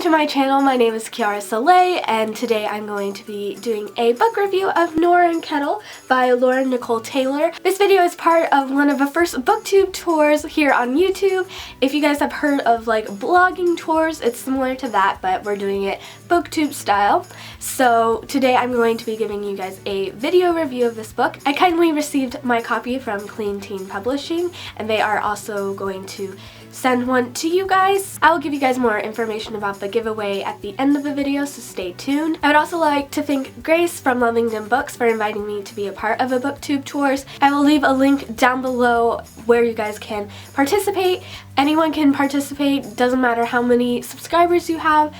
Welcome to my channel. My name is Kiara Soleil, and today I'm going to be doing a book review of Nora and Kettle by Laura Nicolle Taylor. This video is part of one of the first booktube tours here on YouTube. If you guys have heard of like blogging tours, it's similar to that, but we're doing it booktube style. So today I'm going to be giving you guys a video review of this book. I kindly received my copy from Clean Teen Publishing, and they are also going to send one to you guys. I will give you guys more information about the giveaway at the end of the video, so stay tuned. I would also like to thank Grace from Lovingdon Books for inviting me to be a part of the booktube tours. I will leave a link down below where you guys can participate. Anyone can participate, doesn't matter how many subscribers you have.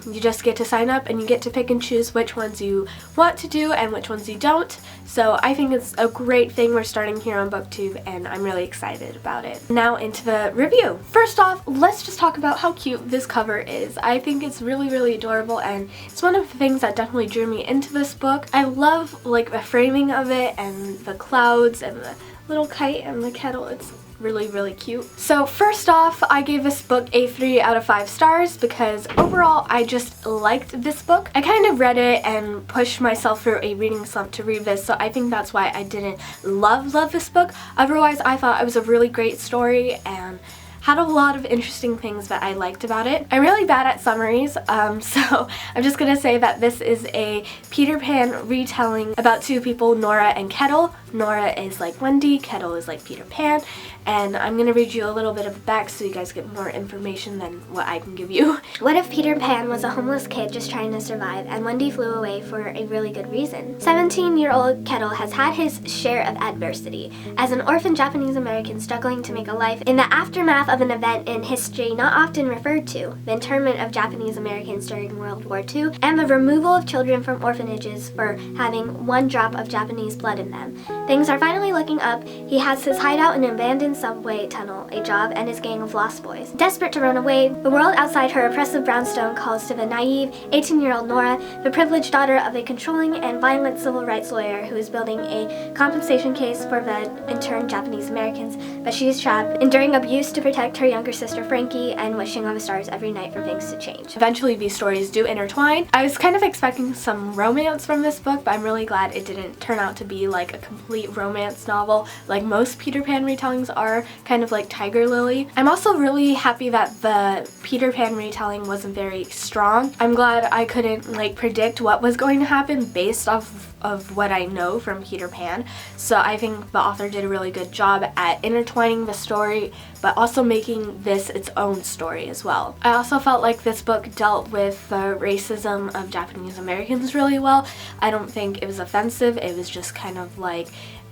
You just get to sign up and you get to pick and choose which ones you want to do and which ones you don't. So I think it's a great thing we're starting here on booktube, and I'm really excited about it. Now into the review. First off, let's just talk about how cute this cover is. I think it's really adorable, and it's one of the things that definitely drew me into this book. I love like the framing of it and the clouds and the little kite and the kettle. It's really cute. So first off, I gave this book a 3 out of 5 stars because overall I just liked this book. I kind of read it and pushed myself through a reading slump to read this, so I think that's why I didn't love this book. Otherwise, I thought it was a really great story and had a lot of interesting things that I liked about it. I'm really bad at summaries, so I'm just gonna say that this is a Peter Pan retelling about two people, Nora and Kettle. Nora is like Wendy, Kettle is like Peter Pan, and I'm gonna read you a little bit of the back so you guys get more information than what I can give you. What if Peter Pan was a homeless kid just trying to survive and Wendy flew away for a really good reason? 17-year-old Kettle has had his share of adversity. As an orphan Japanese American struggling to make a life in the aftermath of an event in history not often referred to, the internment of Japanese Americans during World War II, and the removal of children from orphanages for having one drop of Japanese blood in them. Things are finally looking up. He has his hideout in an abandoned subway tunnel, a job, and his gang of lost boys. Desperate to run away, the world outside her oppressive brownstone calls to the naive 18-year-old Nora, the privileged daughter of a controlling and violent civil rights lawyer who is building a compensation case for the interned Japanese Americans, but she is trapped, enduring abuse to protect her younger sister Frankie and wishing on the stars every night for things to change. Eventually these stories do intertwine. I was kind of expecting some romance from this book, but I'm really glad it didn't turn out to be like a complete romance novel like most Peter Pan retellings are, kind of like Tiger Lily. I'm also really happy that the Peter Pan retelling wasn't very strong. I'm glad I couldn't like predict what was going to happen based off of what I know from Peter Pan. So I think the author did a really good job at intertwining the story, but also making this its own story as well. I also felt like this book dealt with the racism of Japanese Americans really well. I don't think it was offensive, it was just kind of like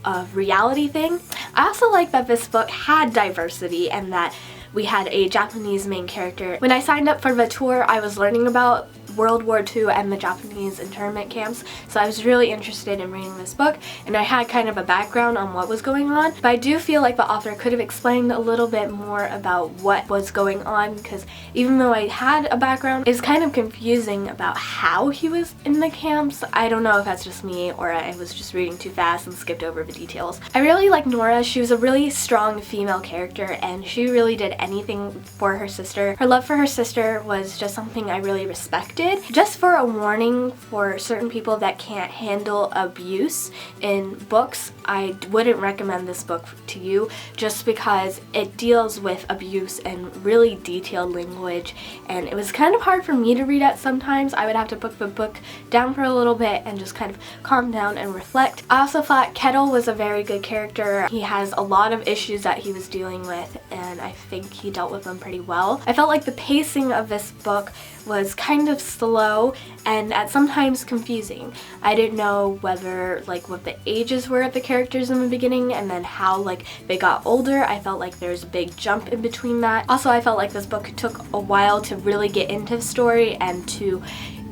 a reality thing. I also like that this book had diversity and that we had a Japanese main character. When I signed up for the tour, I was learning about World War II and the Japanese internment camps, so I was really interested in reading this book, and I had kind of a background on what was going on, but I do feel like the author could have explained a little bit more about what was going on, because even though I had a background, it's kind of confusing about how he was in the camps. I don't know if that's just me or I was just reading too fast and skipped over the details. I really like Nora. She was a really strong female character, and she really did anything for her sister. Her love for her sister was just something I really respected. Just for a warning for certain people that can't handle abuse in books, I wouldn't recommend this book to you just because it deals with abuse and really detailed language, and it was kind of hard for me to read at sometimes. I would have to put the book down for a little bit and just kind of calm down and reflect. I also thought Kettle was a very good character. He has a lot of issues that he was dealing with, and I think he dealt with them pretty well. I felt like the pacing of this book was kind of slow and at sometimes confusing. I didn't know whether like what the ages were of the characters in the beginning and then how like they got older. I felt like there's a big jump in between that. Also, I felt like this book took a while to really get into the story and to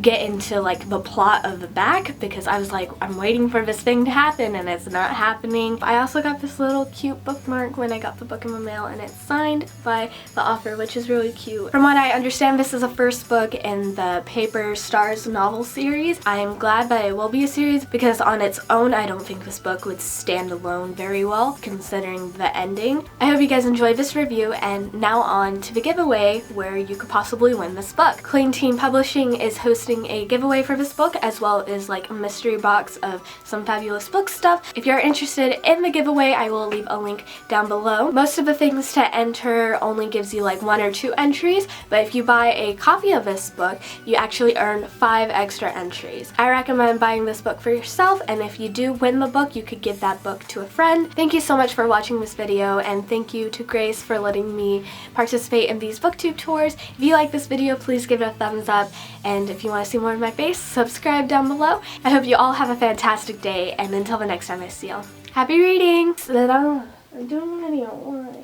get into like the plot of the back because I was like, I'm waiting for this thing to happen and it's not happening. I also got this little cute bookmark when I got the book in the mail, and it's signed by the author, which is really cute. From what I understand, this is the first book in the Paper Stars novel series. I am glad that it will be a series because on its own I don't think this book would stand alone very well considering the ending. I hope you guys enjoyed this review, and now on to the giveaway where you could possibly win this book. Clean Teen Publishing is hosting a giveaway for this book, as well as like a mystery box of some fabulous book stuff. If you're interested in the giveaway, I will leave a link down below. Most of the things to enter only gives you like 1 or 2 entries, but if you buy a copy of this book, you actually earn 5 extra entries. I recommend buying this book for yourself, and if you do win the book, you could give that book to a friend. Thank you so much for watching this video, and thank you to Grace for letting me participate in these booktube tours. If you like this video, please give it a thumbs up, and if you want to see more of my face, subscribe down below. I hope you all have a fantastic day, and until the next time I see you, happy reading! I'm doing a video. Why?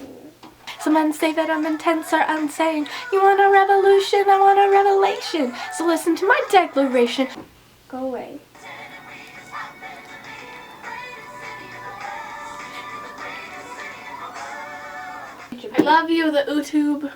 Some say that I'm intense or unsane. You want a revolution, I want a revelation. So listen to my declaration. Go away. I love you, the YouTube.